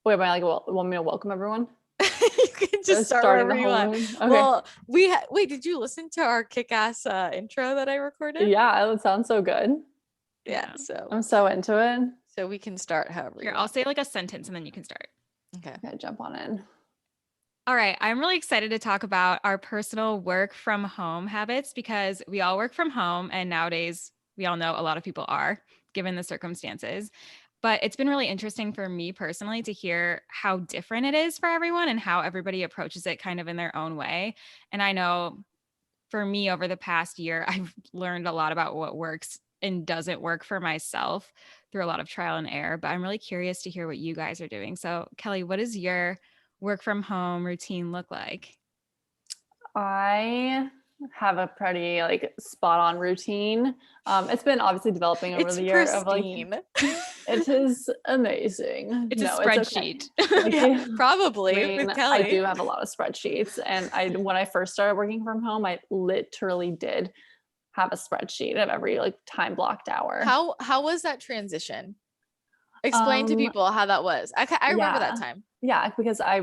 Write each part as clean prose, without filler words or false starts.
Wait, am I like, want me to welcome everyone? You can just start Starting wherever the you whole want. room? Okay. Well, wait, did you listen to our kick-ass intro that I recorded? Yeah, it sounds so good. Yeah, Yeah. so I'm so into it. we can start however Here, you I'll want. say like a sentence and then you can start. Okay. Okay, jump on in. All right. I'm really excited to talk about our personal work from home habits because we all work from home. And nowadays, we all know a lot of people are, given the circumstances. But it's been really interesting for me personally to hear how different it is for everyone and how everybody approaches it kind of in their own way. And I know for me over the past year, I've learned a lot about what works and doesn't work for myself through a lot of trial and error. But I'm really curious to hear what you guys are doing. So, Kelly, what is your work from home routine look like? I have a pretty like spot on routine. It's been obviously developing over It's the year of like pristine. it is amazing. It's a No, it's okay. spreadsheet. Yeah, probably I mean, with I Kelly. do have a lot of spreadsheets, and when I first started working from home, I literally did have a spreadsheet of every like time blocked hour. How was that transition? Explain to Um, people how that was. I remember that time. Yeah, because I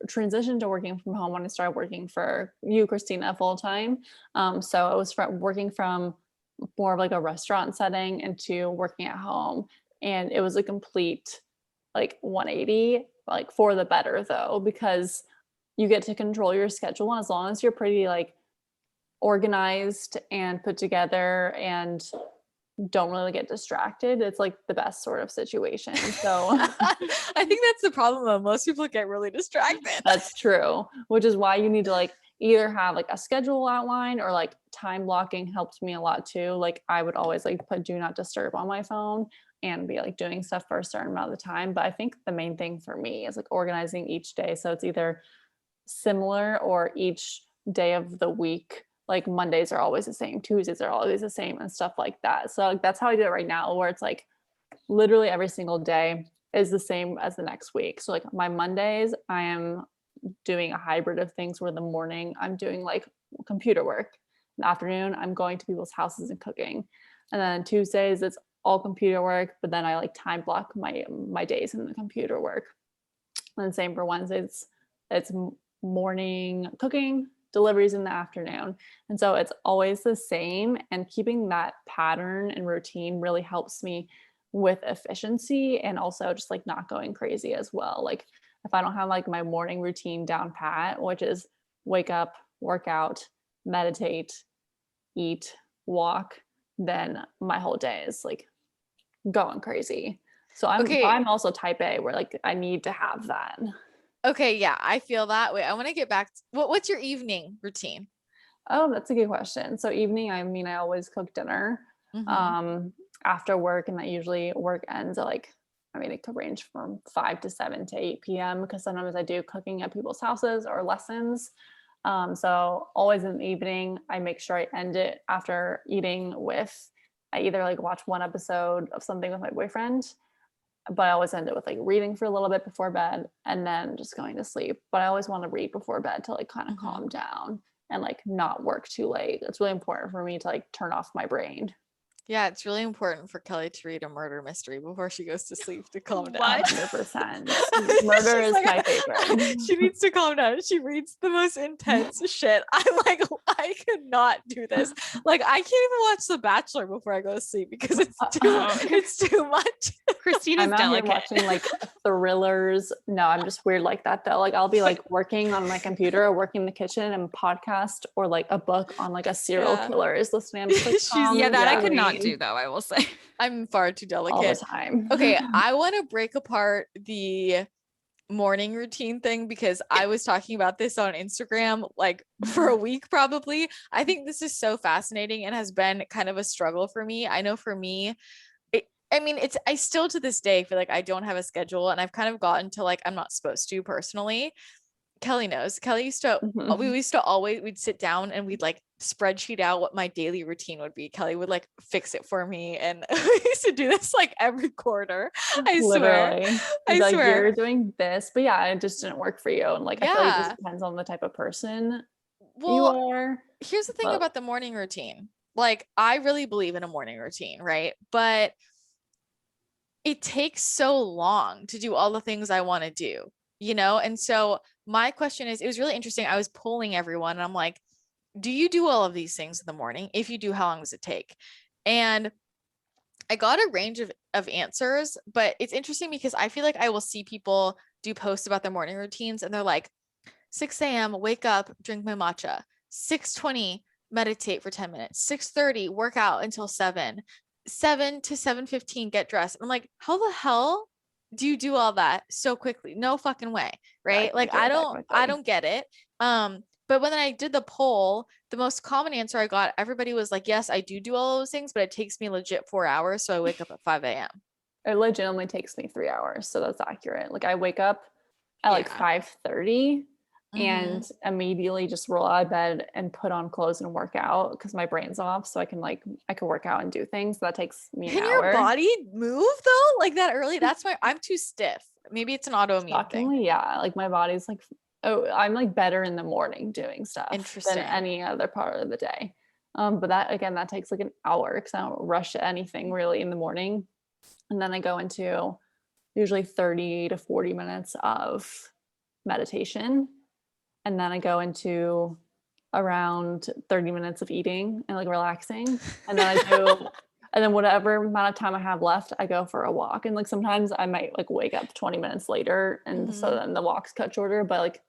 transitioned to working from home when I started working for you, Christina, full time. So I was working from more of like a restaurant setting into working at home, and it was a complete like 180, like for the better though, because you get to control your schedule, and as long as you're pretty like organized and put together and don't really get distracted, it's like the best sort of situation. So I think that's the problem though. Most people get really distracted. that's true, which is why you need to like either have like a schedule outline or like time blocking helped me a lot too. Like I would always like put do not disturb on my phone and be like doing stuff for a certain amount of time. But I think the main thing for me is like organizing each day. So it's either similar or each day of the week. Like Mondays are always the same, Tuesdays are always the same, and stuff like that. So like, that's how I do it right now, where it's like literally every single day is the same as the next week. So like my Mondays, I am doing a hybrid of things where the morning I'm doing like computer work. In the afternoon, I'm going to people's houses and cooking. And then Tuesdays, it's all computer work, but then I like time block my days in the computer work. And same for Wednesdays, it's morning cooking, deliveries in the afternoon. And so it's always the same. And keeping that pattern and routine really helps me with efficiency and also just like not going crazy as well. Like if I don't have like my morning routine down pat, which is wake up, work out, meditate, eat, walk, then my whole day is like going crazy. So I'm also type A where like I need to have that. Okay, yeah, I feel that way. I want to get back to what's your evening routine? Oh, that's a good question. So evening, I mean, I always cook dinner after work, and that usually work ends at like, I mean, it could range from 5 to 7 to 8 p.m. because sometimes I do cooking at people's houses or lessons. So always in the evening, I make sure I end it after eating with, I either like watch one episode of something with my boyfriend, but I always end it with like reading for a little bit before bed and then just going to sleep. But I always want to read before bed to like kind of calm down and like not work too late. It's really important for me to like turn off my brain. Yeah, it's really important for Kelly to read a murder mystery before she goes to sleep to calm down. What? 100%. Murder is my favorite. She needs to calm down. She reads the most intense shit. I'm like, I could not do this. Like, I can't even watch The Bachelor before I go to sleep because it's too much. Christina's I'm out delicate. here watching like thrillers. No, I'm just weird like that though. Like I'll be like working on my computer or working in the kitchen and podcast or like a book on like a serial killer is listening. I'm just like, Yeah, that I could not do though, I will say. I'm far too delicate. All the time. Okay, I want to break apart the morning routine thing because I was talking about this on Instagram like for a week probably. I think this is so fascinating and has been kind of a struggle for me. I know for me, I still to this day feel like I don't have a schedule and I've kind of gotten to like I'm not supposed to personally. Kelly knows. Kelly used to we'd sit down and we'd like spreadsheet out what my daily routine would be. Kelly would like fix it for me and we used to do this like every quarter. I Literally. swear. Like, you're doing this, but yeah, it just didn't work for you. And like I feel like it just depends on the type of person you are. Here's the thing about the morning routine. Like I really believe in a morning routine, right? But it takes so long to do all the things I want to do, you know? And so my question is, it was really interesting. I was polling everyone and I'm like, do you do all of these things in the morning? If you do, how long does it take? And I got a range of answers, but it's interesting because I feel like I will see people do posts about their morning routines and they're like 6 a.m. wake up, drink my matcha, 6:20 meditate for 10 minutes, 6:30 work out until 7 to 7:15 get dressed. I'm like, how the hell do you do all that so quickly? No fucking way, right? Like I don't get it. But when I did the poll, the most common answer I got, everybody was like, yes, I do all those things, but it takes me legit 4 hours. So I wake up at 5 a.m. It legitimately takes me 3 hours. So that's accurate. Like I wake up at like 5:30 and immediately just roll out of bed and put on clothes and work out because my brain's off. So I can work out and do things. So that takes me an hour. Can your body move though? Like that early? That's why I'm too stiff. Maybe it's an autoimmune thing. Yeah. Like my body's like, oh, I'm like better in the morning doing stuff than any other part of the day. But that takes like an hour because I don't rush anything really in the morning. And then I go into usually 30 to 40 minutes of meditation. And then I go into around 30 minutes of eating and like relaxing. And then and then whatever amount of time I have left, I go for a walk. And like sometimes I might like wake up 20 minutes later. And so then the walk's cut shorter, but like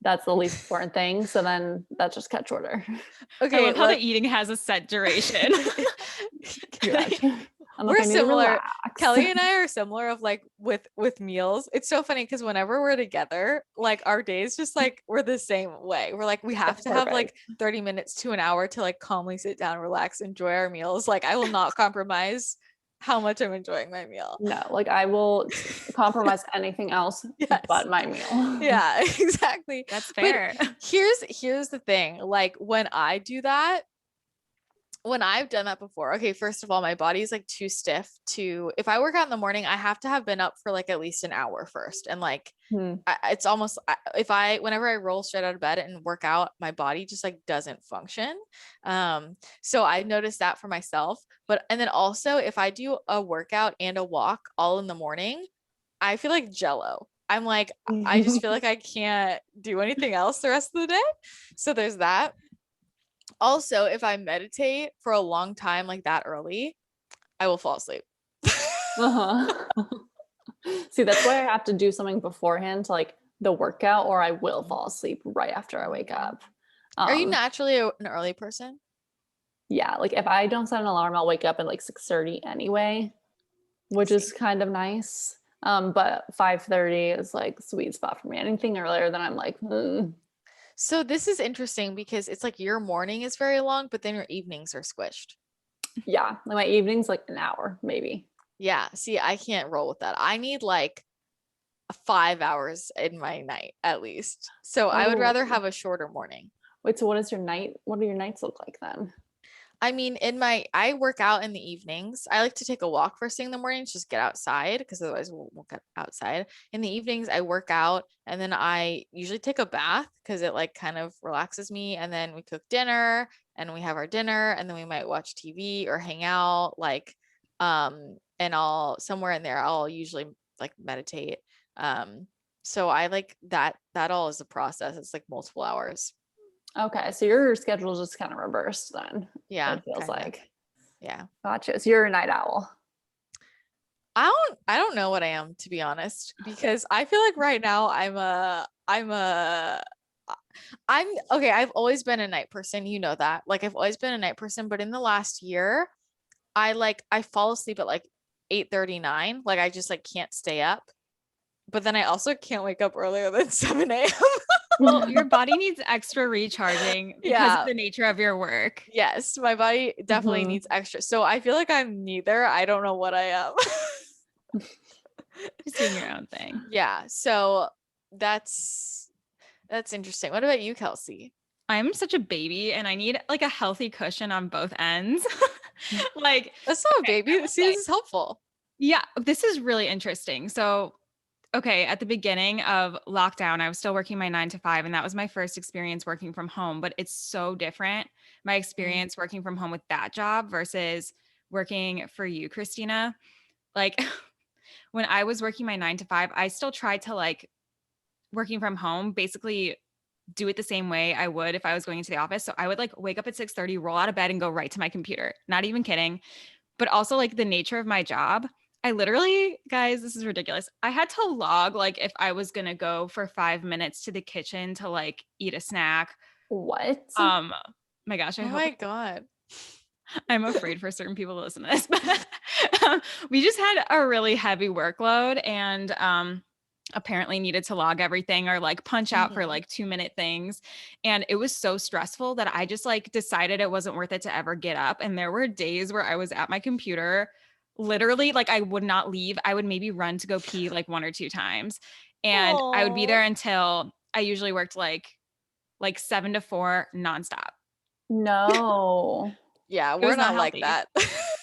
that's the least important thing. So then that's just cut shorter. Okay. I love how the eating has a set duration. We're similar. Kelly and I are similar of like with meals. It's so funny because whenever we're together, like our days just like we're the same way. We're like, we have to have like 30 minutes to an hour to like calmly sit down, relax, enjoy our meals. Like I will not compromise how much I'm enjoying my meal. No, like I will compromise anything else but my meal. Yeah, exactly. That's fair. But here's the thing. Like when I do that, when I've done that before, okay, first of all, my body's like too stiff if I work out in the morning, I have to have been up for like at least an hour first. And like, it's almost, whenever I roll straight out of bed and work out, my body just like doesn't function. So I noticed that for myself, and then also if I do a workout and a walk all in the morning, I feel like jello. I'm like, I just feel like I can't do anything else the rest of the day. So there's that. Also, if I meditate for a long time, like that early, I will fall asleep. See, that's why I have to do something beforehand to like the workout, or I will fall asleep right after I wake up. Are you naturally an early person? Yeah, like if I don't set an alarm, I'll wake up at like 6:30 anyway, which is kind of nice. But 5:30 is like the sweet spot for me. Anything earlier than I'm like, So this is interesting because it's like your morning is very long, but then your evenings are squished. Yeah, like my evening's like an hour, maybe. Yeah, see, I can't roll with that. I need like 5 hours in my night at least. So I would rather have a shorter morning. Wait, so what do your nights look like then? I mean, I work out in the evenings. I like to take a walk first thing in the morning, just get outside because otherwise we'll get outside. In the evenings, I work out and then I usually take a bath because it like kind of relaxes me. And then we cook dinner and we have our dinner and then we might watch TV or hang out and somewhere in there, I'll usually like meditate. So I like that all is a process. It's like multiple hours. Okay, so your schedule is just kind of reversed then. Yeah, it feels like. Yeah. Gotcha. So you're a night owl. I don't know what I am, to be honest, because I feel like right now I'm okay. I've always been a night person. You know that. Like I've always been a night person, but in the last year, I fall asleep at like 8:39. Like I just like can't stay up. But then I also can't wake up earlier than 7 a.m. Well, your body needs extra recharging because of the nature of your work. Yes, my body definitely needs extra. So I feel like I'm neither. I don't know what I am. Just doing your own thing. Yeah. So that's interesting. What about you, Kelsey? I'm such a baby and I need like a healthy cushion on both ends. Like that's not a baby. This is helpful. Yeah, this is really interesting. So okay, at the beginning of lockdown, I was still working my 9 to 5, and that was my first experience working from home, but it's so different. My experience working from home with that job versus working for you, Christina. like when I was working my 9 to 5, I still tried to like working from home, basically do it the same way I would if I was going into the office. So I would like wake up at 6:30, roll out of bed and go right to my computer. Not even kidding. But also like the nature of my job, I literally, guys, this is ridiculous. I had to log like if I was going to go for 5 minutes to the kitchen to like eat a snack. What? My gosh, I Oh hope my God. I'm afraid for certain people to listen to this, but we just had a really heavy workload and apparently needed to log everything or like punch out for like 2-minute things. And it was so stressful that I just like decided it wasn't worth it to ever get up. And there were days where I was at my computer, literally like I would not leave. I would maybe run to go pee like 1 or 2 times. And I would be there until I usually worked like 7 to 4 nonstop. No. Yeah, It we're was not not like healthy. that.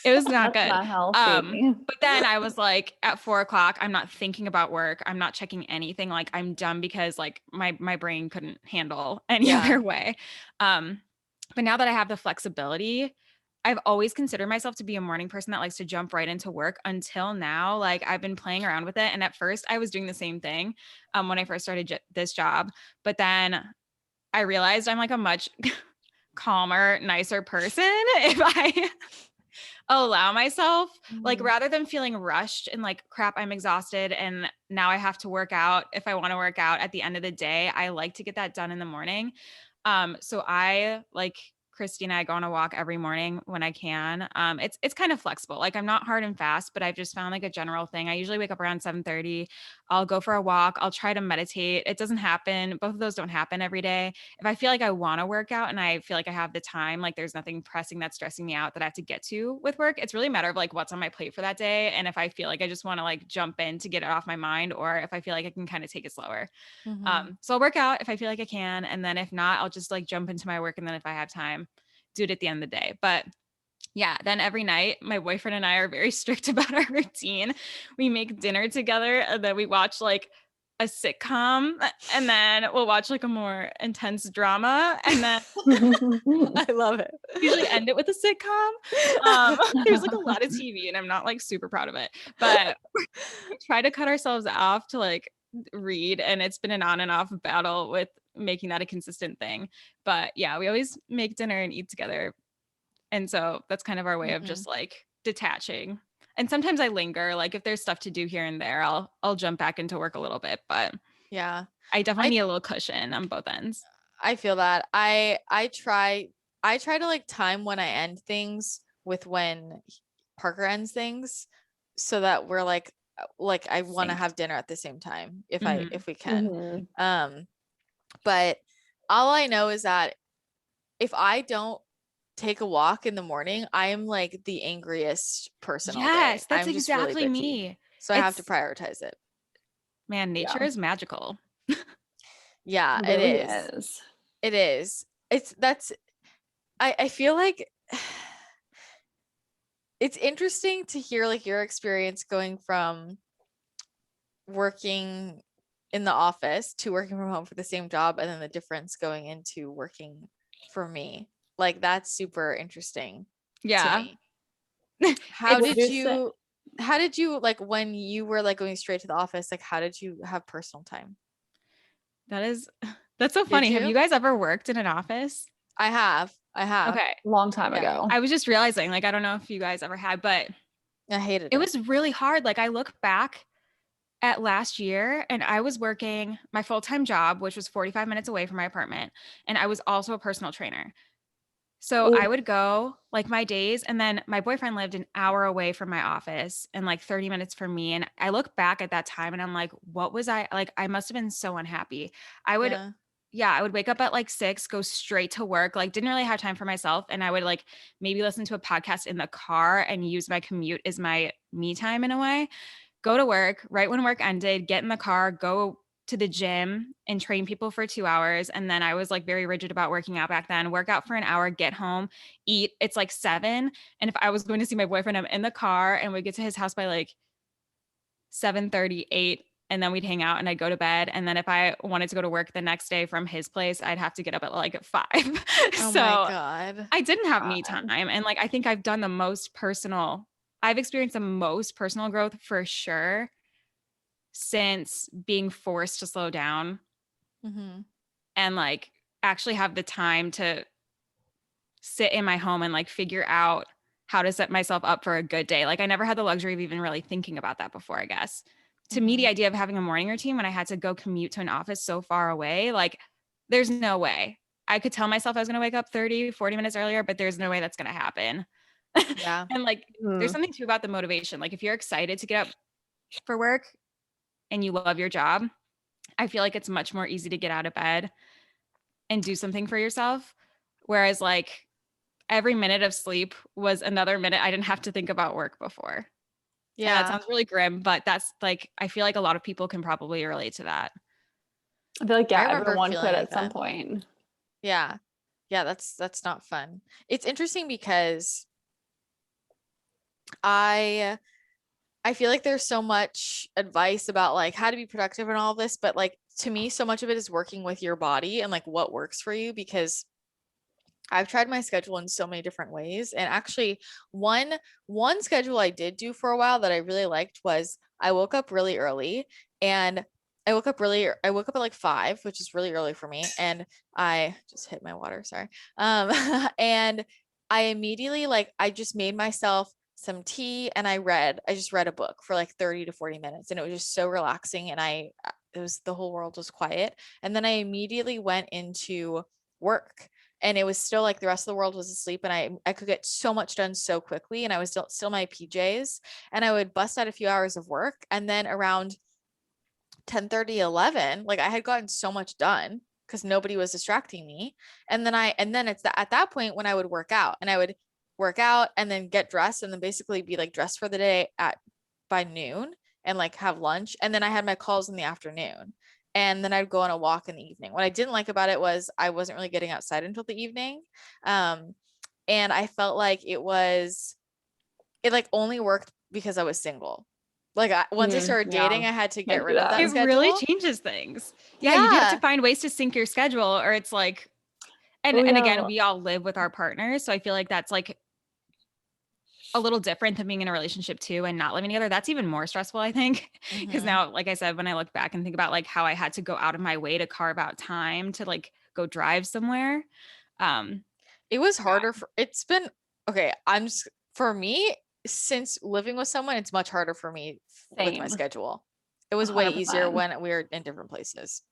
It was not That's good. not healthy. But then I was like at 4 o'clock, I'm not thinking about work. I'm not checking anything. Like I'm done because like my brain couldn't handle any Yeah. other way. But now that I have the flexibility, I've always considered myself to be a morning person that likes to jump right into work until now. Like I've been playing around with it. And at first I was doing the same thing when I first started this job. But then I realized I'm like a much calmer, nicer person if I allow myself, like rather than feeling rushed and like crap, I'm exhausted and now I have to work out. If I want to work out at the end of the day, I like to get that done in the morning. So I like Christina, I go on a walk every morning when I can. It's kind of flexible. Like I'm not hard and fast, but I've just found like a general thing. I usually wake up around 7:30. I'll go for a walk. I'll try to meditate. It doesn't happen. Both of those don't happen every day. If I feel like I want to work out and I feel like I have the time, like there's nothing pressing that's stressing me out that I have to get to with work, it's really a matter of like what's on my plate for that day. And if I feel like I just want to like jump in to get it off my mind, or if I feel like I can kind of take it slower. So I'll work out if I feel like I can. And then if not, I'll just like jump into my work. And then if I have time, do it at the end of the day. But yeah, then every night, my boyfriend and I are very strict about our routine. We make dinner together and then we watch like a sitcom and then we'll watch like a more intense drama. And then I love it. usually end it with a sitcom. There's like a lot of TV and I'm not like super proud of it, but we try to cut ourselves off to like read. And it's been an on and off battle with making that a consistent thing. But yeah, we always make dinner and eat together. And so that's kind of our way of just like detaching. And sometimes I linger, like if there's stuff to do here and there, I'll jump back into work a little bit, but Yeah. I definitely need a little cushion on both ends. I feel that. I try to like time when I end things with when Parker ends things so that we're like I want to have dinner at the same time if we can. But all I know is that if I don't take a walk in the morning, I am like the angriest person all day. Yes, that's I'm just really exactly bitchy. me. So I have to prioritize it. Man, nature is magical. Yeah, It really is. It is. I feel like it's interesting to hear like your experience going from working in the office to working from home for the same job, and then the difference going into working for me. Like that's super interesting. Yeah. To me. How did you like when you were like going straight to the office, like how did you have personal time? That's so funny. Have you guys ever worked in an office? I have. Okay. Long time ago. I was just realizing, like, I don't know if you guys ever had, but I hated it. It was really hard. Like I look back at last year and I was working my full-time job, which was 45 minutes away from my apartment. And I was also a personal trainer. So I would go like my days, and then my boyfriend lived an hour away from my office and like 30 minutes from me. And I look back at that time and I'm like, what was I like? I must have been so unhappy. I would wake up at like 6, go straight to work, like didn't really have time for myself. And I would like maybe listen to a podcast in the car and use my commute as my me time in a way. Go to work right when work ended, get in the car, go to the gym and train people for 2 hours. And then I was like very rigid about working out back then, work out for an hour, get home, eat. It's like 7. And if I was going to see my boyfriend, I'm in the car and we'd get to his house by like 7:30, 8. And then we'd hang out and I'd go to bed. And then if I wanted to go to work the next day from his place, I'd have to get up at like 5. Oh So my God. I didn't have me time. And like, I think I've done the most personal I've experienced the most personal growth for sure since being forced to slow down Mm-hmm. and like actually have the time to sit in my home and like figure out how to set myself up for a good day. Like I never had the luxury of even really thinking about that before, I guess. To me, Mm-hmm. the idea of having a morning routine when I had to go commute to an office so far away, like there's no way. I could tell myself I was going to wake up 30, 40 minutes earlier, but there's no way that's going to happen. Yeah. And like there's Mhm. something too about the motivation. Like if you're excited to get up for work and you love your job, I feel like it's much more easy to get out of bed and do something for yourself. Whereas like every minute of sleep was another minute I didn't have to think about work before. And that Yeah. sounds really grim, but that's like, I feel like a lot of people can probably relate to that. I feel like I yeah, remember everyone feeling could like at some that. point. Yeah. Yeah, that's not fun. It's interesting because I I feel like there's so much advice about like how to be productive and all this, but like to me, so much of it is working with your body and like what works for you because I've tried my schedule in so many different ways. And actually one schedule I did do for a while that I really liked was I woke up really early and I woke up at like 5, which is really early for me. And I just hit my water, sorry. And I immediately like I just made myself some tea and I just read a book for like 30 to 40 minutes and it was just so relaxing and it was the whole world was quiet. And then I immediately went into work and it was still like the rest of the world was asleep and I could get so much done so quickly and I was still in my PJs and I would bust out a few hours of work and then around 10:30, 11, like I had gotten so much done because nobody was distracting me and then at that point when I would work out and I would work out and then get dressed and then basically be like dressed for the day at by noon and like have lunch and then I had my calls in the afternoon and then I'd go on a walk in the evening. What I didn't like about it was I wasn't really getting outside until the evening. Um, and I felt like it like only worked because I was single. Like once I started dating, Yeah, I had to I get do rid of that. that It really schedule. changes things. Yeah, you do have to Yeah. find ways to sync your schedule or it's like, Oh and again, yeah. we all live with our partners. So I feel like that's like a little different than being in a relationship too and not living together. That's even more stressful, I think. Because Hmm. now, like I said, when I look back and think about like how I had to go out of my way to carve out time to like go drive somewhere. Um, It was harder it's been okay. For me, since living with someone, it's much harder for me with my Same. schedule. It was way easier 100%. when we were in different places.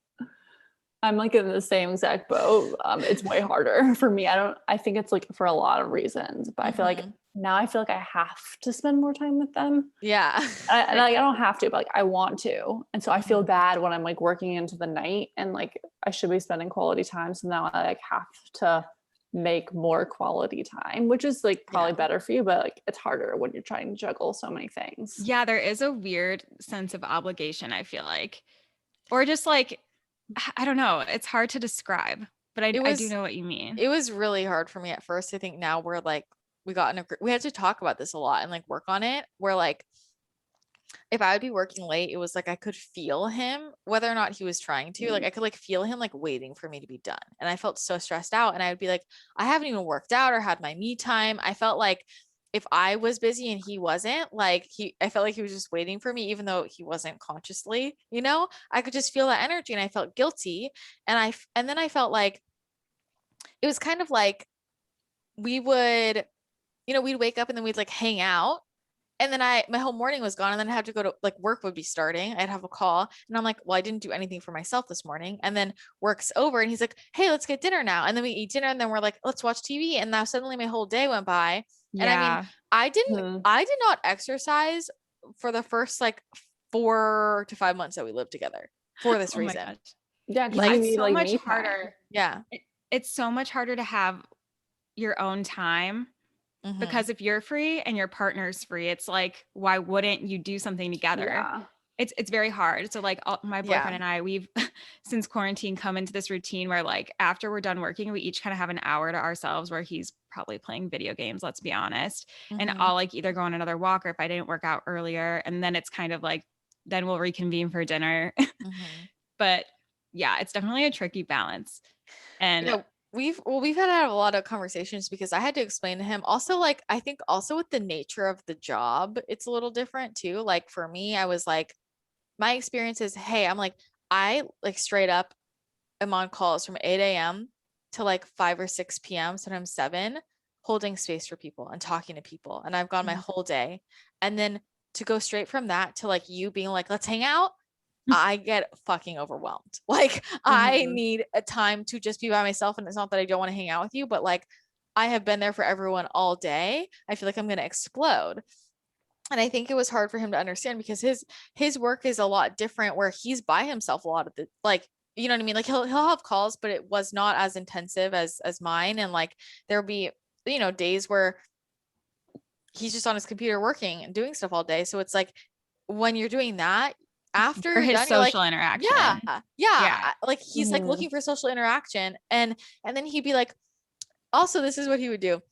I'm like in the same exact boat. It's way harder for me. I think it's like for a lot of reasons, but I feel like Hmm. now I feel like I have to spend more time with them. Yeah. And I don't have to, but like I want to. And so I feel Mhm. bad when I'm like working into the night and like I should be spending quality time. So now I like have to make more quality time, which is like probably Yeah. better for you, but like it's harder when you're trying to juggle so many things. yeah, there is a weird sense of obligation, I feel like. Or just like, I don't know. It's hard to describe, but It I do was know what you mean. it was really hard for me at first. I think now we're like we had to talk about this a lot and like work on it. Where like if I would be working late, it was like I could feel him, whether or not he was trying to. Like Mm. I could like feel him like waiting for me to be done. And I felt so stressed out. And I would be like, I haven't even worked out or had my me time. I felt like if I was busy and he wasn't, I felt like he was just waiting for me, even though he wasn't consciously, I could just feel that energy and I felt guilty. And then I felt like it was kind of like we would, we'd wake up and then we'd like hang out and then my whole morning was gone and then I had to go to like work would be starting. I'd have a call and I'm like, well, I didn't do anything for myself this morning. And then work's over and he's like, hey, let's get dinner now. And then we eat dinner and then we're like, let's watch TV. And now suddenly my whole day went by. And I mean, Yeah. Mhm. I did not exercise for the first like 4 to 5 months that we lived together for this Oh my reason. gosh. Yeah, because Yeah, you it's need so like much me time. harder. Yeah. It's so much harder to have your own time Hmm. because if you're free and your partner's free, it's like, why wouldn't you do something together? Yeah. It's very hard. So like my boyfriend Yeah. and I, we've since quarantine come into this routine where like after we're done working, we each kind of have an hour to ourselves where he's probably playing video games, let's be honest. And Hmm. I'll like either go on another walk or if I didn't work out earlier. And then it's kind of like, then we'll reconvene for dinner. Hmm. But yeah, it's definitely a tricky balance. And Yeah. we've had to have a lot of conversations because I had to explain to him also, like, I think also with the nature of the job, it's a little different too. Like for me, I was like, my experience is, hey, I'm like, I like straight up am on calls from 8 a.m. to like 5 or 6 p.m., sometimes 7, holding space for people and talking to people. And I've gone my whole day. And then to go straight from that to like you being like, let's hang out, I get fucking overwhelmed. Like I need a time to just be by myself. And it's not that I don't want to hang out with you, but like I have been there for everyone all day. I feel like I'm going to explode. And I think it was hard for him to understand because his work is a lot different where he's by himself a lot of the, like, you know what I mean? Like he'll have calls, but it was not as intensive as mine. And like there'll be, you know, days where he's just on his computer working and doing stuff all day. So it's like when you're doing that, after For you're his done, you're like, social interaction. yeah, Yeah. like he's like looking for social interaction. And then he'd be like, also, this is what he would do.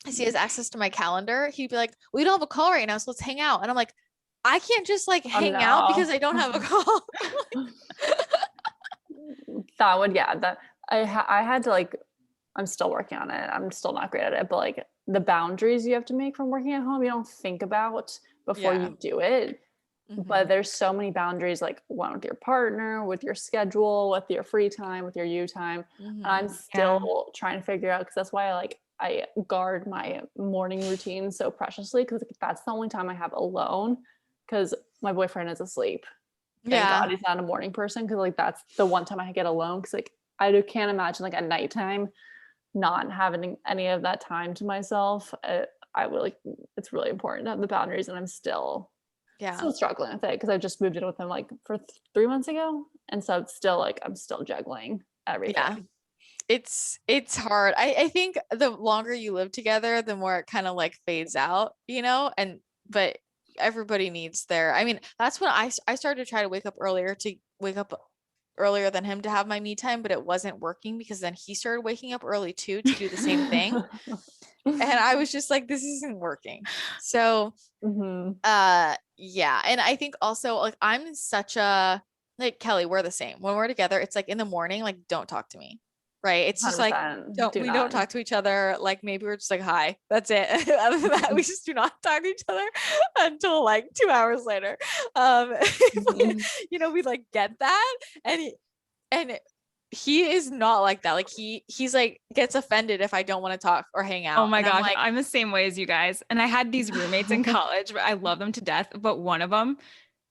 As he has access to my calendar, he'd be like, we don't have a call right now, so let's hang out. And I'm like, I can't just like hang out because I don't have a call. That would, yeah, that I had to like, I'm still working on it. I'm still not great at it, but like the boundaries you have to make from working at home, you don't think about before Yeah. you do it. But there's so many boundaries, like one with your partner, with your schedule, with your free time, with your you time. And I'm still trying to figure out, because that's why I guard my morning routine so preciously, because that's the only time I have alone, because my boyfriend is asleep. Thank God he's not a morning person, because like that's the one time I get alone, because like I can't imagine like at nighttime not having any of that time to myself. I would like, it's really important to have the boundaries, and I'm still struggling with it because I just moved in with him like for 3 months ago, and so it's still like I'm still juggling everything. Yeah. It's hard. I think the longer you live together, the more it kind of like fades out, you know, but everybody needs their, I mean, that's when I started to try to wake up earlier than him to have my me time, but it wasn't working because then he started waking up early too to do the same thing. And I was just like, this isn't working. So yeah. And I think also like I'm such a, like Kelly, we're the same. When we're together, it's like in the morning, like don't talk to me. Right. It's just like don't talk to each other. Like maybe we're just like, hi, that's it. Other than that, we just do not talk to each other until like 2 hours later. You know, we like get that. And he is not like that. Like he's like gets offended if I don't want to talk or hang out. Oh my gosh, like, I'm the same way as you guys. And I had these roommates in college, I love them to death, but one of them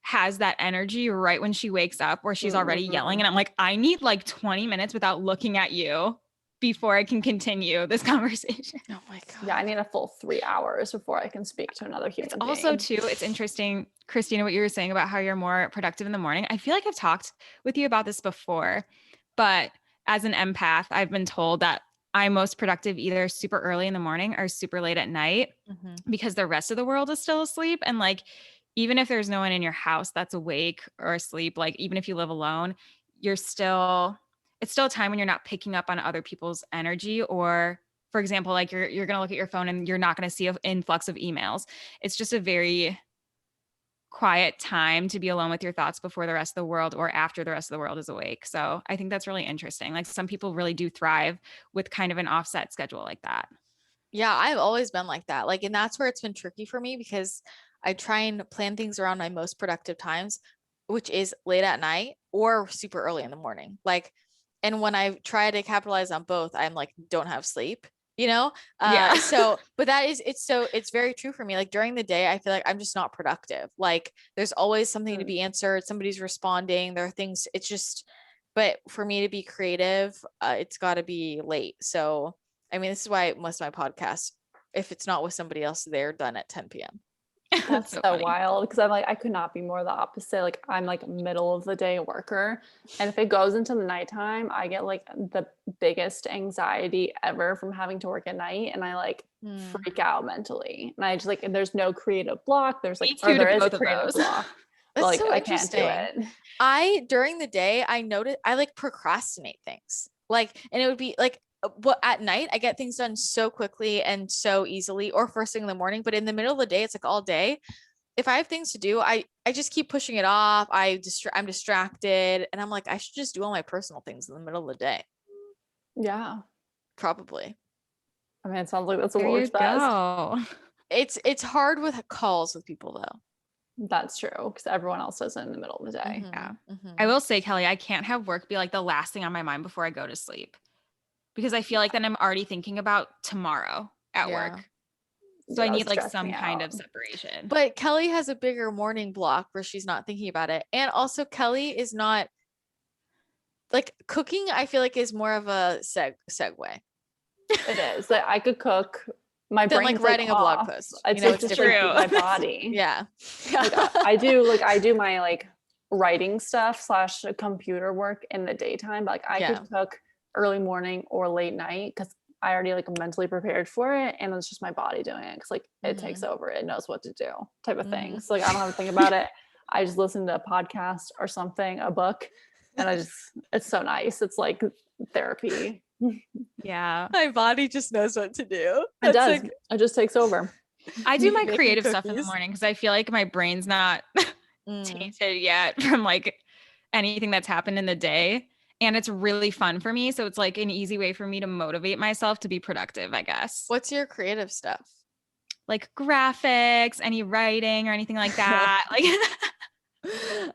has that energy right when she wakes up where she's already yelling. And I'm like, I need like 20 minutes without looking at you before I can continue this conversation. Oh my God. Yeah, I need a full 3 hours before I can speak to another human being. Also, too, it's interesting, Christina, what you were saying about how you're more productive in the morning. I feel like I've talked with you about this before, but as an empath, I've been told that I'm most productive either super early in the morning or super late at night because the rest of the world is still asleep. And like, even if there's no one in your house that's awake or asleep, like even if you live alone, it's still a time when you're not picking up on other people's energy. Or for example, like you're going to look at your phone and you're not going to see an influx of emails. It's just a very quiet time to be alone with your thoughts before the rest of the world or after the rest of the world is awake. So I think that's really interesting. Like some people really do thrive with kind of an offset schedule like that. Yeah, I've always been like that. Like, and that's where it's been tricky for me because I try and plan things around my most productive times, which is late at night or super early in the morning. Like, and when I try to capitalize on both, I'm like, don't have sleep, you know? So, but it's very true for me. Like during the day, I feel like I'm just not productive. Like there's always something to be answered. Somebody's responding. There are things, it's just, but for me to be creative, it's got to be late. So, I mean, this is why most of my podcasts, if it's not with somebody else, they're done at 10 p.m. That's so wild, because I'm like, I could not be more the opposite. Like I'm like middle of the day worker, and if it goes into the nighttime, I get like the biggest anxiety ever from having to work at night, and I like freak out mentally, and I just like, there's no creative block. There's like, or there is a creative block. That's like so I can't do it. During the day, I noticed I like procrastinate things, like, and it would be like, what at night I get things done so quickly and so easily, or first thing in the morning, but in the middle of the day, it's like all day. If I have things to do, I just keep pushing it off. I'm distracted, and I'm like, I should just do all my personal things in the middle of the day. Yeah. Probably. I mean, it sounds like that's what There you works best. go. It's hard with calls with people though. That's true, because everyone else does it in the middle of the day. Yeah. Mhm. I will say, Kelly, I can't have work be like the last thing on my mind before I go to sleep, because I feel like then I'm already thinking about tomorrow at Yeah. work. Yeah, So I that would need like stress some me kind out. of separation. But Kelly has a bigger morning block where she's not thinking about it. And also Kelly is not like cooking, I feel like is more of a segue It is. Like, I could cook. My than brain's like writing a blog off. post. It's You know, like it's just like different. my body. Yeah. Like, I do my like writing stuff / computer work in the daytime. But like I Yeah. could cook early morning or late night because I already like mentally prepared for it, and it's just my body doing it because like it takes over. It knows what to do, type of thing. So like I don't have to think about it. I just listen to a podcast or something, a book, and it's so nice. It's like therapy. Yeah. My body just knows what to do. It does. Like, It just takes over. I do my Making creative stuff in the cookies. morning because I feel like my brain's not tainted yet from like anything that's happened in the day. And it's really fun for me. So it's like an easy way for me to motivate myself to be productive, I guess. What's your creative stuff? Like graphics, any writing or anything like that. Like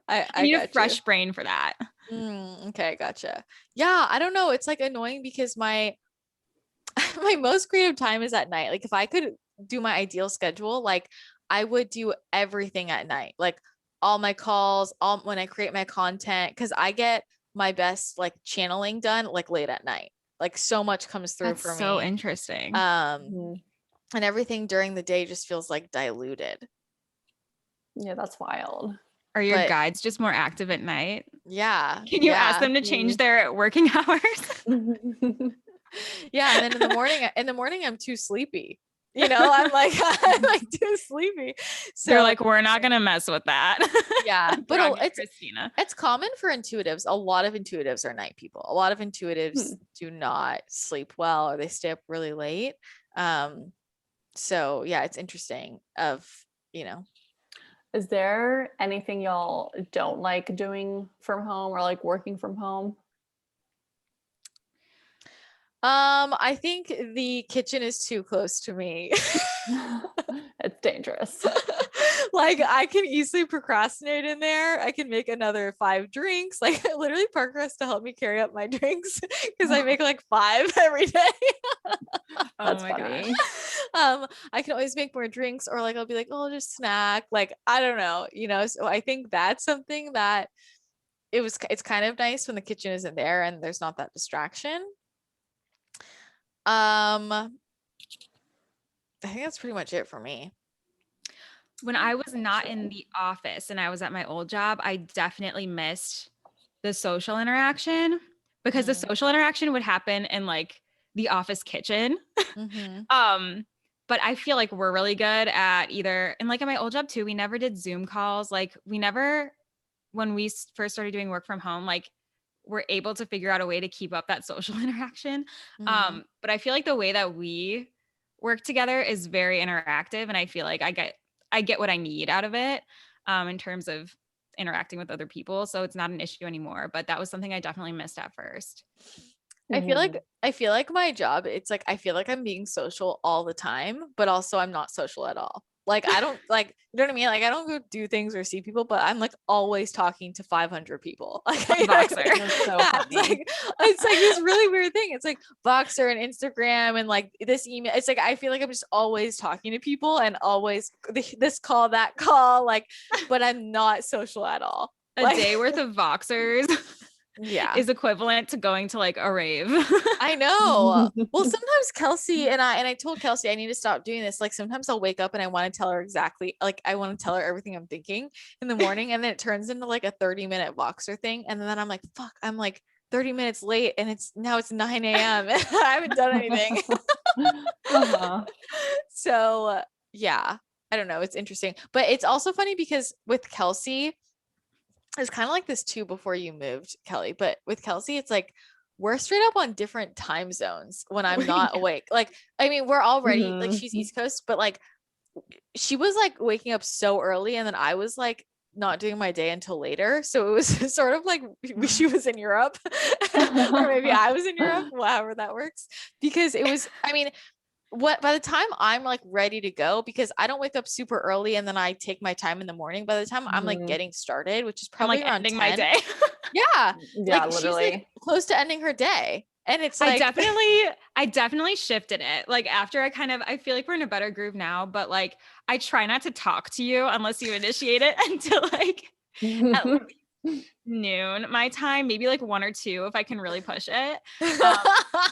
I need a fresh brain for that. Okay, gotcha. Yeah, I don't know. It's like annoying because my my most creative time is at night. Like if I could do my ideal schedule, like I would do everything at night. Like all my calls, all when I create my content, because I get my best like channeling done like late at night. Like so much comes through That's for so me. interesting. And everything during the day just feels like diluted. Yeah, that's wild. Are your but- guides just more active at night? Yeah. Can you ask them to change their working hours? Yeah, and then in the morning I'm too sleepy. You know, I'm like too sleepy. So they're like, we're not gonna mess with that. yeah, But but it's Christina. it's common for intuitives. A lot of intuitives are night people. A lot of intuitives do not sleep well or they stay up really late. So yeah, it's interesting Is there anything y'all don't like doing from home or like working from home? I think the kitchen is too close to me. It's dangerous. Like I can easily procrastinate in there. I can make another 5 drinks. Like literally Parker has to help me carry up my drinks because I make like 5 every day. That's funny. I can always make more drinks or like I'll be like, oh, I'll just snack. Like I don't know, so I think that's something that it's kind of nice when the kitchen isn't there and there's not that distraction. I think that's pretty much it for me. When I was not in the office and I was at my old job, I definitely missed the social interaction because the social interaction would happen in like the office kitchen. But I feel like we're really good at either, and like at my old job too, we never did Zoom calls. Like when we first started doing work from home, like we're able to figure out a way to keep up that social interaction. But I feel like the way that we work together is very interactive. And I feel like I get what I need out of it in terms of interacting with other people. So it's not an issue anymore, but that was something I definitely missed at first. I feel like my job, it's like, I feel like I'm being social all the time, but also I'm not social at all. Like, I don't like, you know what I mean? Like, I don't go do things or see people, but I'm like always talking to 500 people. Like, Voxer. That's so funny. It's like this really weird thing. It's like Voxer and Instagram and like this email. It's like, I feel like I'm just always talking to people and always this call, that call, like, but I'm not social at all. A day worth of Voxers is equivalent to going to like a rave. I know. Well, sometimes Kelsey and I told Kelsey I need to stop doing this. Like sometimes I'll wake up and I want to tell her exactly, like I want to tell her everything I'm thinking in the morning, and then it turns into like a 30-minute Voxer thing, and then I'm like, fuck, I'm like 30 minutes late, and it's 9 a.m. and I haven't done anything. So yeah, I don't know. It's interesting, but it's also funny because with Kelsey, it's kind of like this too before you moved, Kelly, but with Kelsey, it's like we're straight up on different time zones when I'm not awake. Like, I mean, we're already like she's East Coast, but like she was like waking up so early, and then I was like not doing my day until later. So it was sort of like she was in Europe or maybe I was in Europe, however that works, because it was, I mean, by the time I'm like ready to go, because I don't wake up super early and then I take my time in the morning, by the time I'm like getting started, which is I'm probably like around ending 10. my day. Yeah. Yeah, Like literally. she's like close to ending her day. And it's like, I definitely shifted it. Like after I feel like we're in a better groove now, but like I try not to talk to you unless you initiate it until like at least noon my time, maybe like 1 or 2 if I can really push it. But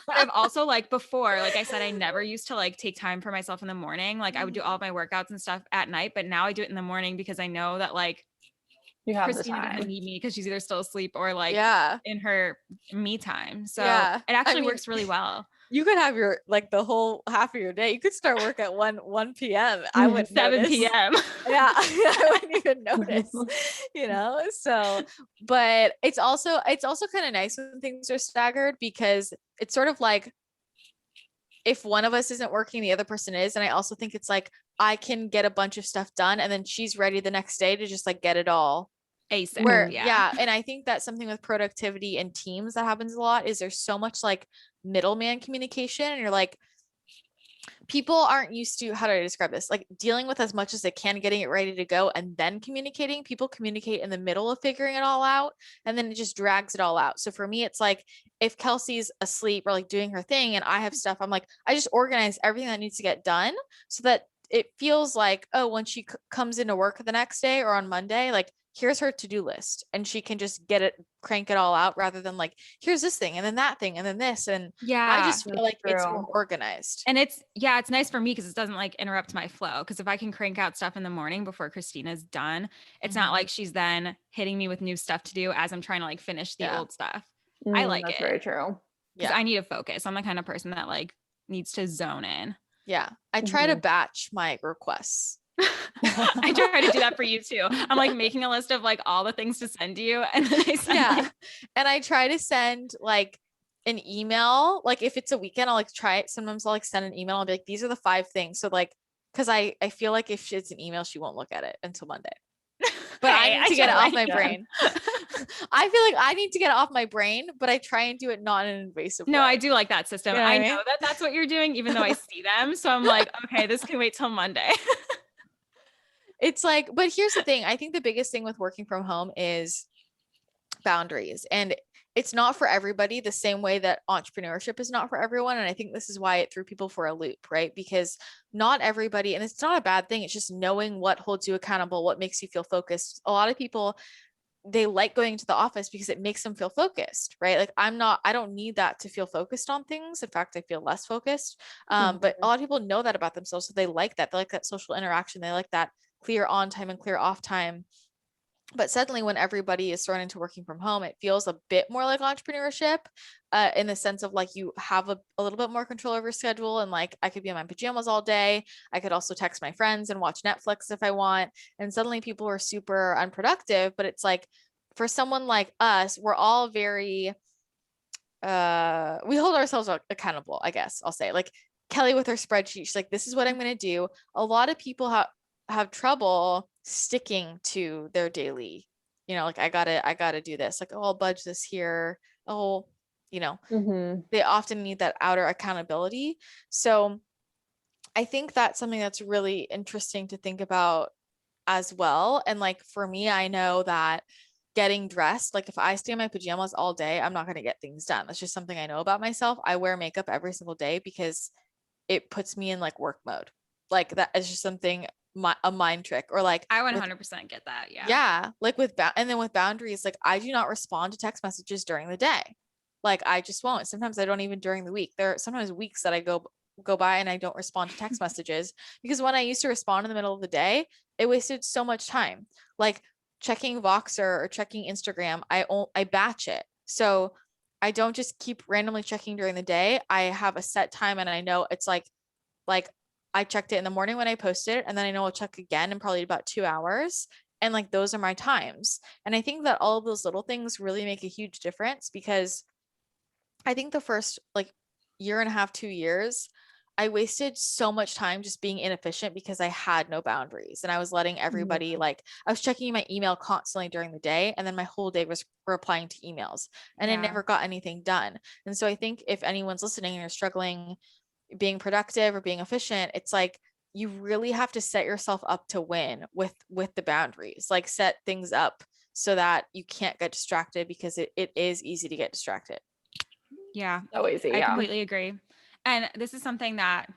I've also like before, like I said, I never used to like take time for myself in the morning. Like I would do all of my workouts and stuff at night, but now I do it in the morning because I know that like You have the Christina doesn't time. need me because she's either still asleep or like yeah. in her me time. So Yeah. it actually I mean, works really well. you could have your like the whole half of your day. You could start work at 1 p.m. I wouldn't 7 notice. p.m. Yeah, I wouldn't even notice, you know. So, but it's also kind of nice when things are staggered, because it's sort of like if one of us isn't working, the other person is. And I also think it's like I can get a bunch of stuff done and then she's ready the next day to just like get it all. ASAP. Where Yeah. and I think that's something with productivity and teams that happens a lot, is there's so much like middleman communication, and you're like, people aren't used to, how do I describe this? Like dealing with as much as they can, getting it ready to go, and then communicating. People communicate in the middle of figuring it all out, and then it just drags it all out. So for me, it's like if Kelsey's asleep or like doing her thing and I have stuff, I'm like, I just organize everything that needs to get done so that it feels like, oh, when she comes into work the next day or on Monday, like here's her to-do list and she can just crank it all out, rather than like, here's this thing and then that thing and then this. And I just feel like it's more organized. And it's nice for me because it doesn't like interrupt my flow. Because if I can crank out stuff in the morning before Christina's done, it's not like she's then hitting me with new stuff to do as I'm trying to like finish the old stuff. I like that's it. very true. Because I need to focus. I'm the kind of person that like needs to zone in. Yeah. I try to batch my requests. I try to do that for you too. I'm like making a list of like all the things to send you, and then I send and I try to send like an email. Like if it's a weekend, I'll like try it. Sometimes I'll like send an email. I'll be like, these are the 5 things. So like, because I feel like if it's an email, she won't look at it until Monday. But I need to get it off my brain. I feel like I need to get it off my brain, but I try and do it not in an invasive way. No, I do like that system. You know I what I know that that's what you're doing, even though I see them. So I'm like, okay, this can wait till Monday. It's like, but here's the thing. I think the biggest thing with working from home is boundaries. And it's not for everybody the same way that entrepreneurship is not for everyone. And I think this is why it threw people for a loop, right? Because not everybody, and it's not a bad thing, it's just knowing what holds you accountable, what makes you feel focused. A lot of people, they like going to the office because it makes them feel focused, right? Like I don't need that to feel focused on things. In fact, I feel less focused. But a lot of people know that about themselves. So they like that. They like that social interaction. They like that clear on time and clear off time. But suddenly when everybody is thrown into working from home, it feels a bit more like entrepreneurship, in the sense of like you have a little bit more control over your schedule. And like I could be in my pajamas all day. I could also text my friends and watch Netflix if I want. And suddenly people are super unproductive. But it's like for someone like us, we're all very, we hold ourselves accountable, I guess I'll say. Like Kelly with her spreadsheet, she's like, this is what I'm going to do. A lot of people have trouble sticking to their daily, like I gotta do this, like, oh, I'll budge this here. Oh, they often need that outer accountability. So I think that's something that's really interesting to think about as well. And like for me, I know that getting dressed, like if I stay in my pajamas all day, I'm not going to get things done. That's just something I know about myself. I wear makeup every single day because it puts me in like work mode. Like that is just something, a mind trick. Or like I 100% get that. Yeah. Like and then with boundaries, like I do not respond to text messages during the day. Like I just won't. Sometimes I don't even during the week. There are sometimes weeks that I go by and I don't respond to text messages, because when I used to respond in the middle of the day, it wasted so much time. Like checking Voxer or checking Instagram, I batch it. So I don't just keep randomly checking during the day. I have a set time, and I know it's like I checked it in the morning when I posted it, and then I know I'll check again in probably about 2 hours. And like, those are my times. And I think that all of those little things really make a huge difference, because I think the first like year and a half, 2 years, I wasted so much time just being inefficient because I had no boundaries, and I was letting everybody, like, I was checking my email constantly during the day, and then my whole day was replying to emails, and I never got anything done. And so I think if anyone's listening and you're struggling being productive or being efficient, it's like you really have to set yourself up to win with the boundaries, like set things up so that you can't get distracted, because it is easy to get distracted. Yeah. So easy. I Yeah. completely agree. And this is something that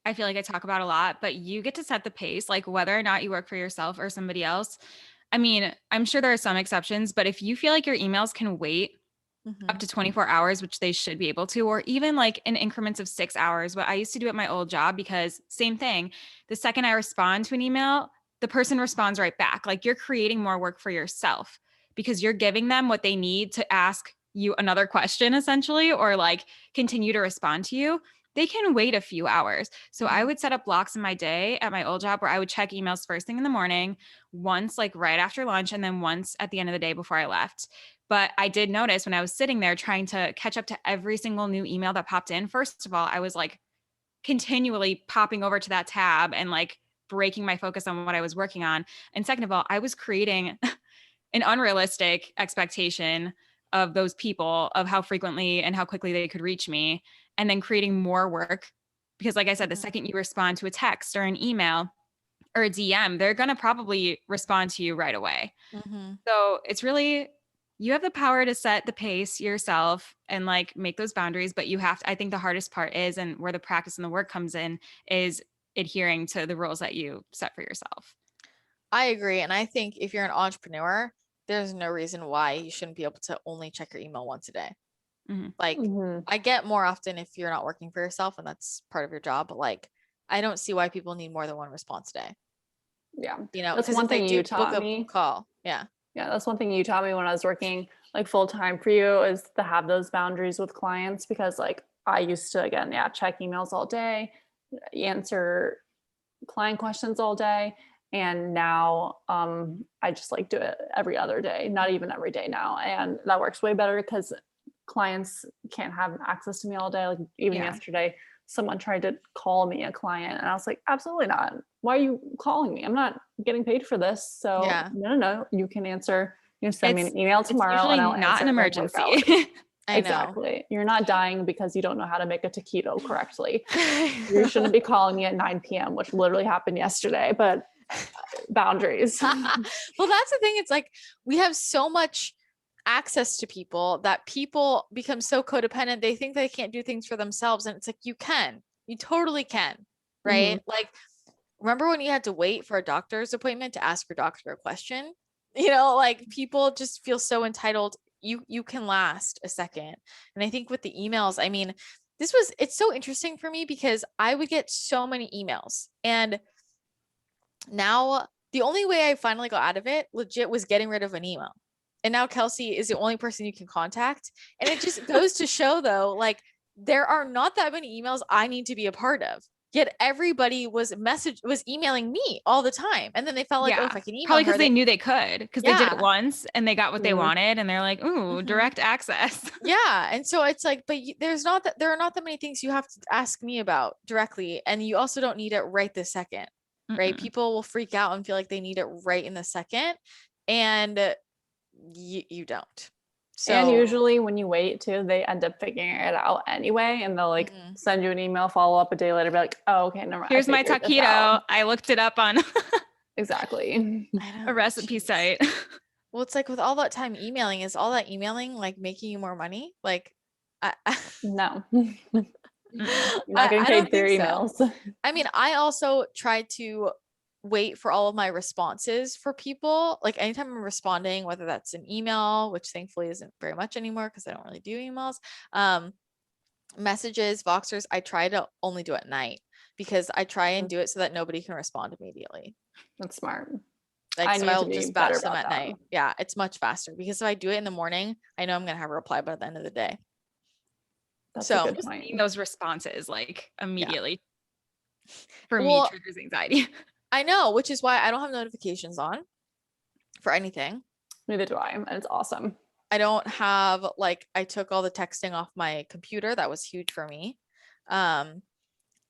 I feel like I talk about a lot, but you get to set the pace, like whether or not you work for yourself or somebody else. I mean, I'm sure there are some exceptions, but if you feel like your emails can wait up to 24 hours, which they should be able to, or even like in increments of 6 hours, what I used to do at my old job, because same thing, the second I respond to an email, the person responds right back. Like you're creating more work for yourself because you're giving them what they need to ask you another question essentially, or like continue to respond to you. They can wait a few hours. So I would set up blocks in my day at my old job where I would check emails first thing in the morning, once like right after lunch, and then once at the end of the day before I left. But I did notice when I was sitting there trying to catch up to every single new email that popped in, first of all, I was like continually popping over to that tab and like breaking my focus on what I was working on. And second of all, I was creating an unrealistic expectation of those people of how frequently and how quickly they could reach me, and then creating more work. Because like I said, the second you respond to a text or an email or a DM, they're going to probably respond to you right away. So it's really, you have the power to set the pace yourself and like make those boundaries, but you have to, I think the hardest part is, and where the practice and the work comes in, is adhering to the rules that you set for yourself. I agree. And I think if you're an entrepreneur, there's no reason why you shouldn't be able to only check your email once a day. Like I get more often if you're not working for yourself and that's part of your job, but like I don't see why people need more than one response a day. Yeah. You know, That's because one if they thing do you book taught a me. call, yeah. Yeah, that's one thing you taught me when I was working like full time for you, is to have those boundaries with clients, because like I used to, again, check emails all day, answer client questions all day. And now I just like do it every other day, not even every day now. And that works way better because clients can't have access to me all day. Like even yesterday, someone tried to call me, a client, and I was like, absolutely not. Why are you calling me? I'm not getting paid for this. So no, you can answer, send me an email tomorrow and I'll not answer an in like work emergency. hours. I know. Exactly. You're not dying because you don't know how to make a taquito correctly. You shouldn't be calling me at 9 p.m., which literally happened yesterday, but boundaries. Well, that's the thing. It's like we have so much access to people that people become so codependent. They think they can't do things for themselves. And it's like, you totally can. Right. Like, remember when you had to wait for a doctor's appointment to ask your doctor a question? You know, like people just feel so entitled. You can last a second. And I think with the emails, I mean, it's so interesting for me because I would get so many emails, and now the only way I finally got out of it legit was getting rid of an email. And now Kelsey is the only person you can contact. And it just goes to show though, like there are not that many emails I need to be a part of. Yet everybody was emailing me all the time. And then they felt like, oh, if I can email probably her, because they knew they could, because they did it once and they got what they wanted, and they're like, ooh, direct access. Yeah. And so it's like, but there are not that many things you have to ask me about directly. And you also don't need it right this second, right? People will freak out and feel like they need it right in the second. And you don't. So, and usually when you wait too, they end up figuring it out anyway, and they'll like send you an email, follow up a day later, be like, oh, okay, never mind. Here's my taquito. I looked it up on exactly a recipe site. Well, it's like with all that time emailing, is all that emailing like making you more money? Like, no. You're not getting paid for your emails. So. I mean, I also try to wait for all of my responses for people. Like anytime I'm responding, whether that's an email, which thankfully isn't very much anymore because I don't really do emails, messages, Voxers, I try to only do at night because I try and do it so that nobody can respond immediately. That's smart. Like, so I'll just batch them at night. Yeah, it's much faster because if I do it in the morning, I know I'm going to have a reply by the end of the day. That's a good point. Those responses like immediately for me triggers anxiety. I know, which is why I don't have notifications on for anything. Neither do I, and it's awesome. I don't have I took all the texting off my computer. That was huge for me.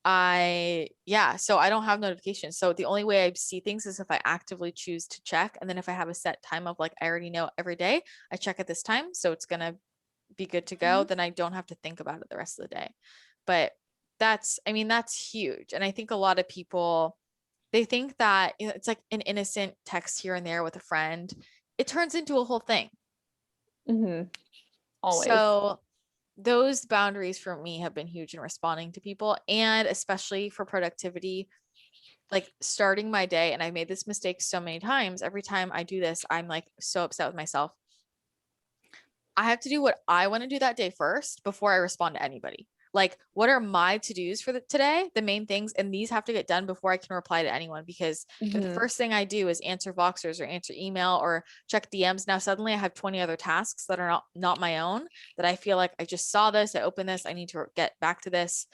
so I don't have notifications. So the only way I see things is if I actively choose to check. And then if I have a set time of like, I already know every day I check at this time, so it's going to be good to go, then I don't have to think about it the rest of the day. But that's huge. And I think a lot of people, they think that, you know, it's like an innocent text here and there with a friend. It turns into a whole thing. Always. So those boundaries for me have been huge in responding to people, and especially for productivity, like starting my day. And I made this mistake so many times. Every time I do this, I'm like so upset with myself. I have to do what I want to do that day first before I respond to anybody. Like, what are my to-dos for today, the main things, and these have to get done before I can reply to anyone. Because if the first thing I do is answer Voxers or answer email or check DMs, now suddenly I have 20 other tasks that are not my own, that I feel like I just saw this, I opened this, I need to get back to this.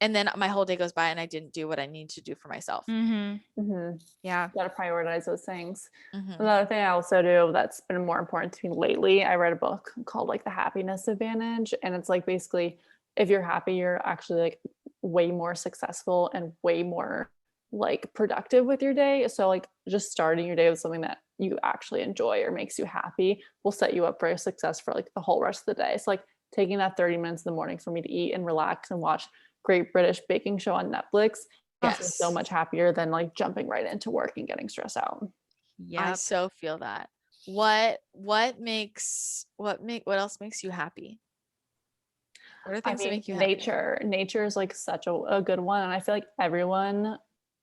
And then my whole day goes by and I didn't do what I need to do for myself. Yeah. You got to prioritize those things. Another thing I also do that's been more important to me lately, I read a book called like The Happiness Advantage. And it's like, basically, if you're happy, you're actually like way more successful and way more like productive with your day. So like just starting your day with something that you actually enjoy or makes you happy will set you up for success for like the whole rest of the day. So like taking that 30 minutes in the morning for me to eat and relax and watch Great British Baking Show on Netflix makes me so much happier than like jumping right into work and getting stressed out. I so feel that. What else makes you happy? What are things that make you happy? Nature is like such a good one. And I feel like everyone,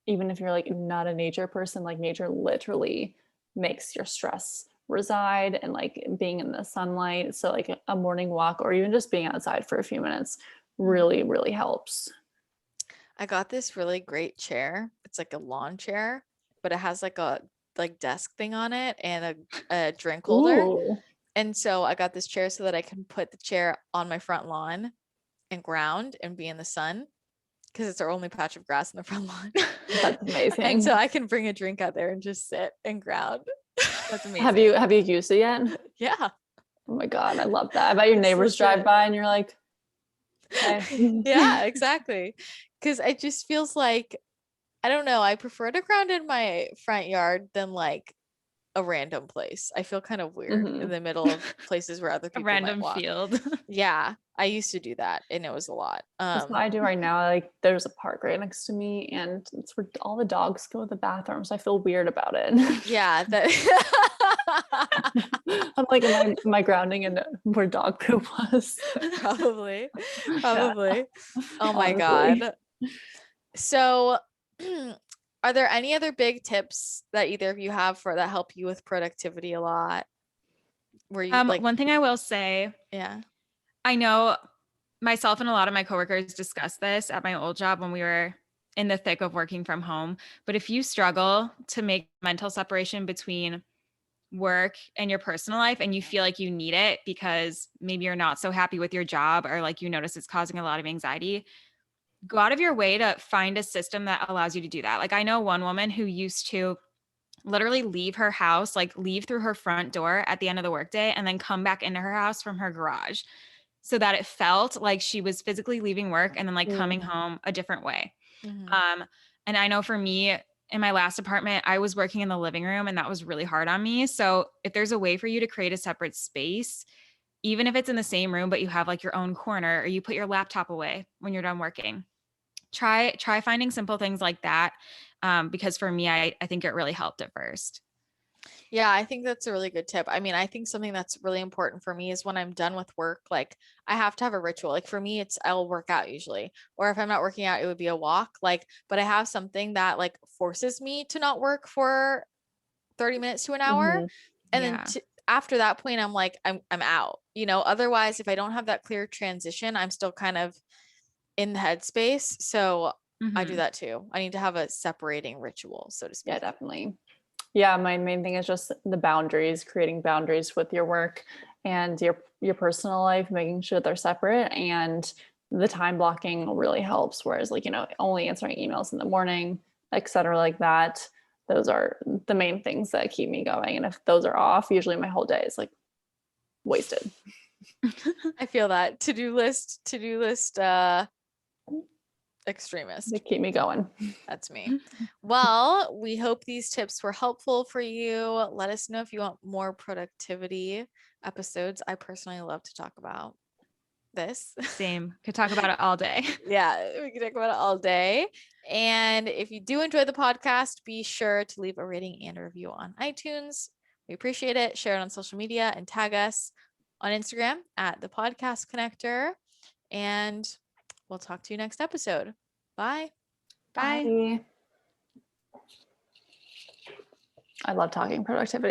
even if you're like not a nature person, like nature literally makes your stress reside, and like being in the sunlight. So like a morning walk or even just being outside for a few minutes really, really helps. I got this really great chair. It's like a lawn chair, but it has like a desk thing on it and a drink holder. Ooh. And so I got this chair so that I can put the chair on my front lawn and ground and be in the sun, because it's our only patch of grass in the front lawn. That's amazing. And so I can bring a drink out there and just sit and ground. That's amazing. Have you used it yet? Yeah. Oh my God, I love that. I bet your neighbors drive by and you're like, okay. Yeah, exactly. Because it just feels like, I don't know, I prefer to ground in my front yard than like a random place. I feel kind of weird in the middle of places where other people A random might walk. field. Yeah, I used to do that and it was a lot. That's what I do right now. Like there's a park right next to me and it's where all the dogs go to the bathroom. So I feel weird about it. Yeah. I'm like, am I grounding in where dog poop was? Probably. Yeah. Oh my God. So are there any other big tips that either of you have that help you with productivity a lot? Where you one thing I will say, I know myself and a lot of my coworkers discussed this at my old job when we were in the thick of working from home. But if you struggle to make mental separation between work and your personal life, and you feel like you need it because maybe you're not so happy with your job, or like you notice it's causing a lot of anxiety, go out of your way to find a system that allows you to do that. Like I know one woman who used to literally leave her house, like leave through her front door at the end of the workday and then come back into her house from her garage, so that it felt like she was physically leaving work and then like coming home a different way. And I know for me, in my last apartment, I was working in the living room and that was really hard on me. So if there's a way for you to create a separate space, even if it's in the same room, but you have like your own corner, or you put your laptop away when you're done working, try finding simple things like that. Because for me, I think it really helped at first. Yeah, I think that's a really good tip. I mean, I think something that's really important for me is when I'm done with work, like I have to have a ritual. Like for me, I'll work out usually, or if I'm not working out, it would be a walk. Like, but I have something that like forces me to not work for 30 minutes to an hour. And then after that point, I'm like, I'm out, otherwise, if I don't have that clear transition, I'm still kind of in the headspace. So I do that too. I need to have a separating ritual, so to speak. Yeah, definitely. Yeah, my main thing is just the boundaries, creating boundaries with your work and your personal life, making sure they're separate, and the time blocking really helps. Whereas like, only answering emails in the morning, et cetera, like that, those are the main things that keep me going. And if those are off, usually my whole day is like wasted. I feel that to-do list extremist. They keep me going. That's me. Well, we hope these tips were helpful for you. Let us know if you want more productivity episodes. I personally love to talk about this. Same. Could talk about it all day. Yeah, we can talk about it all day. And if you do enjoy the podcast, be sure to leave a rating and a review on iTunes. We appreciate it. Share it on social media and tag us on Instagram at the Podcast Connector. And we'll talk to you next episode. Bye. Bye. Bye. I love talking productivity.